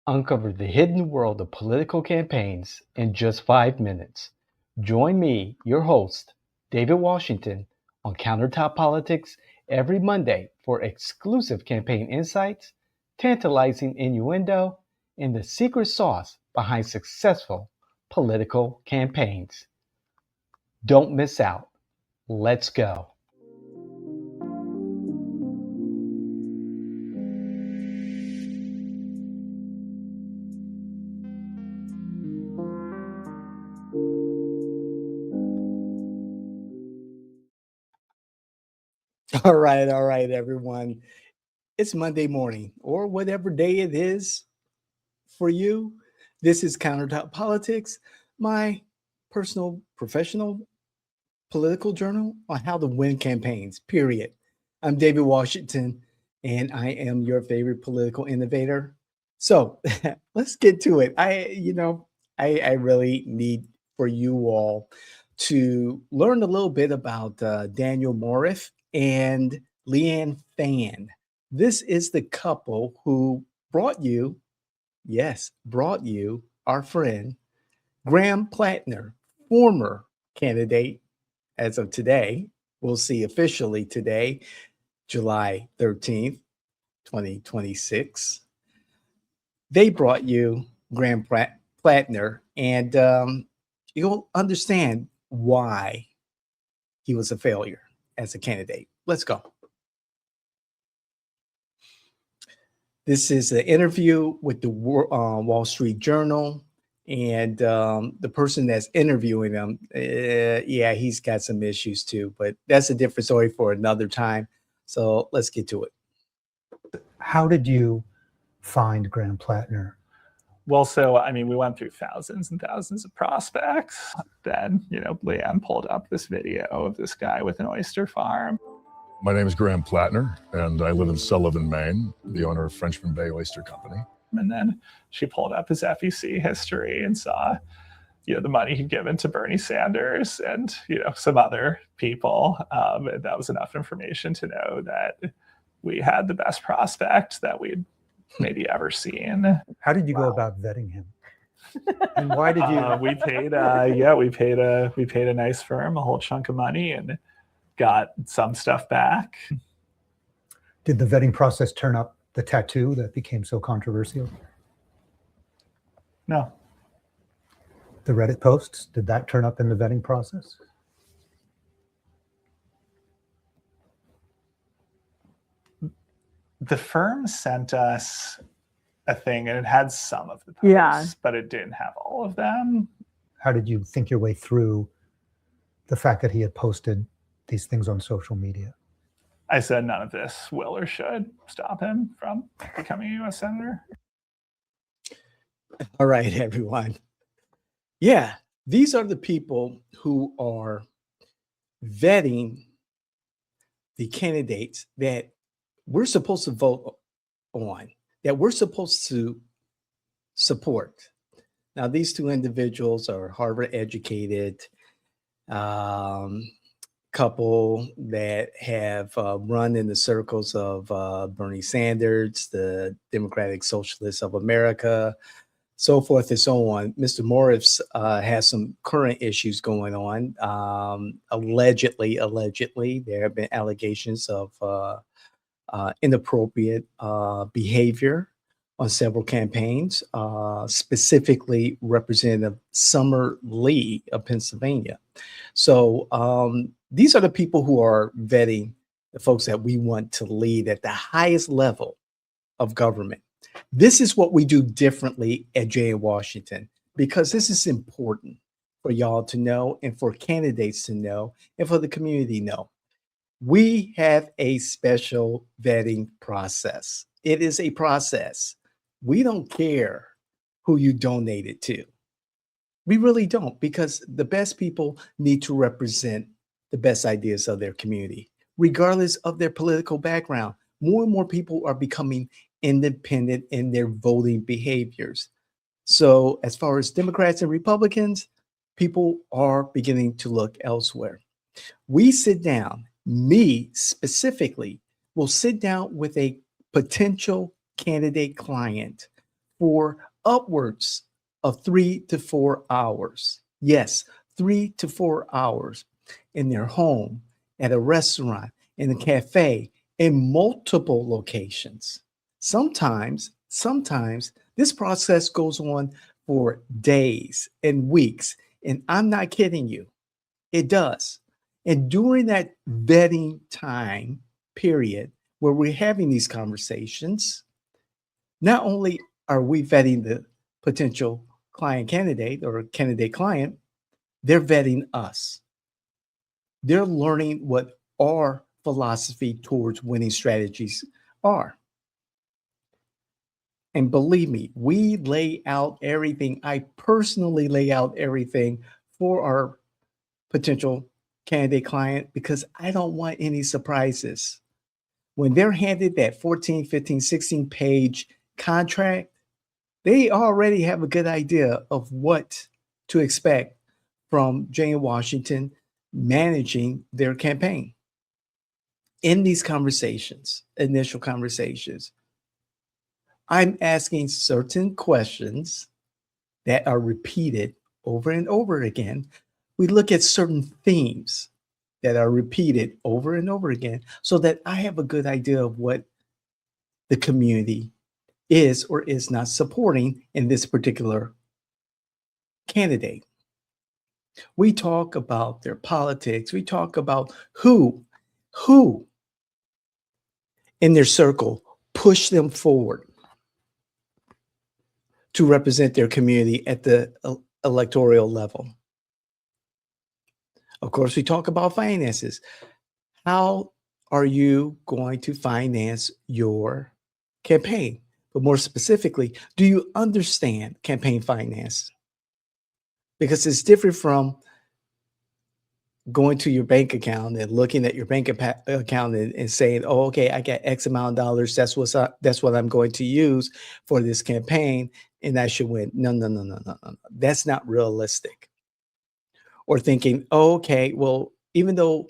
Uncover the hidden world of political campaigns in just 5 minutes. Join me, your host, David Washington, on Countertop Politics every Monday for exclusive campaign insights, tantalizing innuendo, and the secret sauce behind successful political campaigns. Don't miss out. Let's go. All right, everyone. It's Monday morning or whatever day it is for you. This is Countertop Politics, my personal, professional, political journal on how to win campaigns, period. I'm David Washington, and I am your favorite political innovator. So let's get to it. I really need for you all to learn a little bit about Daniel Moraff and Leanne Fan. This is the couple who brought you, yes, brought you our friend Graham Platner, former candidate as of today. We'll see officially today, July 13th, 2026. They brought you Graham Platner, and you'll understand why he was a failure as a candidate. Let's go. This is an interview with the Wall Street Journal, and the person that's interviewing him, yeah, he's got some issues too, but that's a different story for another time. So let's get to it. How did you find Graham Platner? Well, we went through thousands and thousands of prospects. Then, Leanne pulled up this video of this guy with an oyster farm. My name is Graham Platner, and I live in Sullivan, Maine, the owner of Frenchman Bay Oyster Company. And then she pulled up his FEC history and saw, the money he'd given to Bernie Sanders and, some other people. And that was enough information to know that we had the best prospect that we'd maybe ever seen. How did you go about vetting him? And why did you? We paid a nice firm a whole chunk of money and got some stuff back. Did the vetting process turn up the tattoo that became so controversial? No. The Reddit posts, did that turn up in the vetting process? The firm sent us a thing and it had some of the posts, but it didn't have all of them. How did you think your way through the fact that he had posted these things on social media? I said none of this will or should stop him from becoming a U.S. Senator. All right, everyone. Yeah, these are the people who are vetting the candidates that we're supposed to vote on, that we're supposed to support. Now, these two individuals are Harvard educated, couple that have run in the circles of Bernie Sanders, the Democratic Socialists of America, so forth and so on. Mr. Moraff has some current issues going on. Allegedly, there have been allegations of inappropriate behavior on several campaigns, specifically Representative Summer Lee of Pennsylvania. So these are the people who are vetting the folks that we want to lead at the highest level of government. This is what we do differently at J.A. Washington, because this is important for y'all to know and for candidates to know and for the community to know. We have a special vetting process. It is a process. We don't care who you donate it to. We really don't, because the best people need to represent the best ideas of their community, regardless of their political background. More and more people are becoming independent in their voting behaviors. So as far as Democrats and Republicans, people are beginning to look elsewhere. We sit down, me specifically, will sit down with a potential candidate client for upwards of 3 to 4 hours. Yes, 3 to 4 hours in their home, at a restaurant, in a cafe, in multiple locations. Sometimes this process goes on for days and weeks. And I'm not kidding you, it does. And during that vetting time period where we're having these conversations, not only are we vetting the potential client candidate or candidate client, they're vetting us. They're learning what our philosophy towards winning strategies are. And believe me, we lay out everything. I personally lay out everything for our potential candidate client because I don't want any surprises. When they're handed that 14, 15, 16 page contract, they already have a good idea of what to expect from Jane Washington managing their campaign. In these conversations, initial conversations, I'm asking certain questions that are repeated over and over again. We look at certain themes that are repeated over and over again so that I have a good idea of what the community is or is not supporting in this particular candidate. We talk about their politics. We talk about who in their circle push them forward to represent their community at the electoral level. Of course, we talk about finances. How are you going to finance your campaign? But more specifically, do you understand campaign finance? Because it's different from going to your bank account and looking at your bank account and saying, "Oh, okay, I got X amount of dollars. That's what I'm going to use for this campaign, and I should win." No. That's not realistic. Or thinking, "Oh, okay, well, even though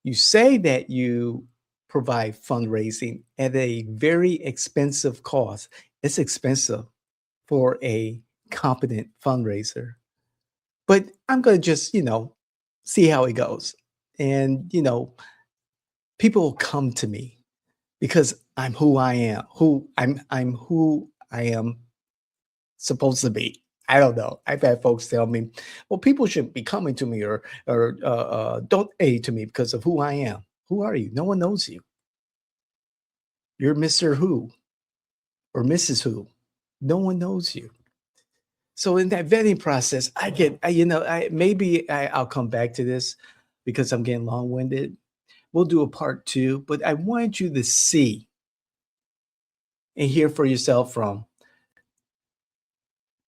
you say that you provide fundraising at a very expensive cost, it's expensive for a competent fundraiser. But I'm going to just, see how it goes. And, people will come to me because I'm who I am, I'm who I am supposed to be. I don't know. I've had folks tell me, well, people shouldn't be coming to me or don't aid to me because of who I am. Who are you? No one knows you. You're Mr. Who or Mrs. Who. No one knows you. So in that vetting process, I'll come back to this because I'm getting long-winded. We'll do a part 2, but I wanted you to see and hear for yourself from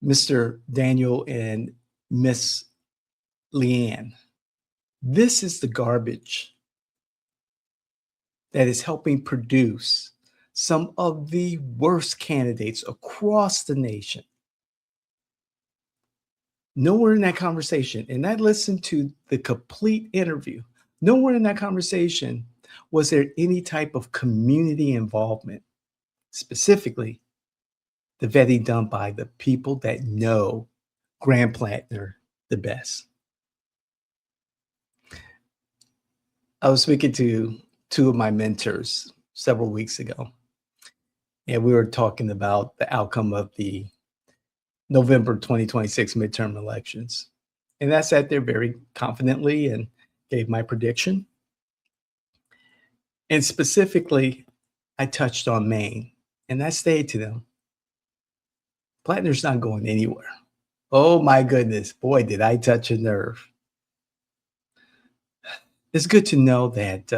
Mr. Daniel and Miss Leanne. This is the garbage that is helping produce some of the worst candidates across the nation. Nowhere in that conversation, and I listened to the complete interview, nowhere in that conversation was there any type of community involvement, specifically the vetting done by the people that know Graham Platner the best. I was speaking to 2 of my mentors several weeks ago, and we were talking about the outcome of the November 2026 midterm elections. And I sat there very confidently and gave my prediction. And specifically, I touched on Maine, and I stayed to them. Platner's not going anywhere. Oh my goodness, boy, did I touch a nerve. It's good to know that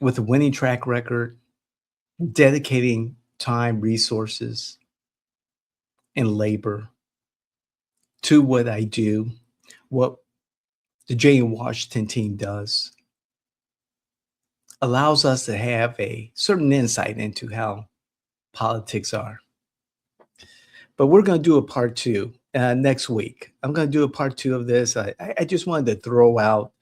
with a winning track record, dedicating time, resources, and labor to what I do, what the Jane Washington team does, allows us to have a certain insight into how politics are. But we're going to do a part 2 next week. I'm going to do a part 2 of this. I just wanted to throw out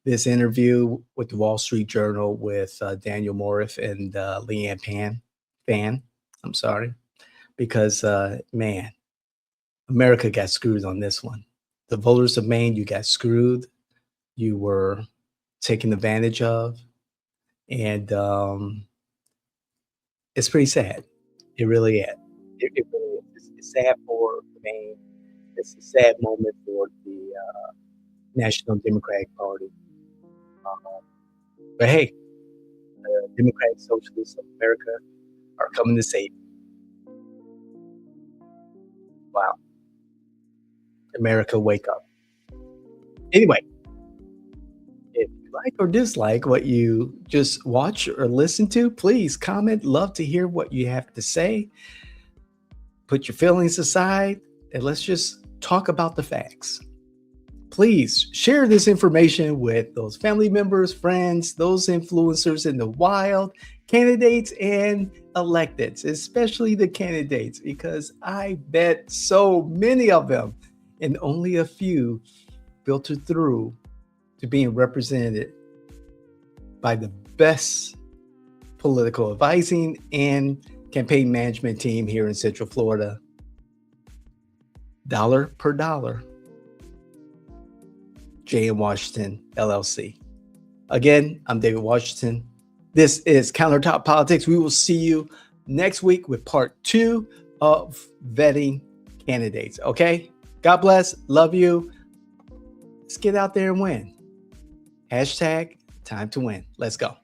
this interview with the Wall Street Journal with Daniel Moraff and Leanne Fan. I'm sorry. because, man, America got screwed on this one. The voters of Maine, you got screwed. You were taken advantage of. And it's pretty sad. It really is. It really is. It's sad for Maine. It's a sad moment for the National Democratic Party. But hey, the Democratic Socialists of America are coming to save you. Wow. America, wake up. Anyway, if you like or dislike what you just watch or listen to, please comment. Love to hear what you have to say. Put your feelings aside and let's just talk about the facts. Please share this information with those family members, friends, those influencers in the wild, candidates and electeds, especially the candidates, because I bet so many of them and only a few filter through to being represented by the best political advising and campaign management team here in Central Florida. Dollar per dollar. J.M. Washington, LLC. Again, I'm David Washington. This is Countertop Politics. We will see you next week with part 2 of vetting candidates. Okay? God bless. Love you. Let's get out there and win. Hashtag time to win. Let's go.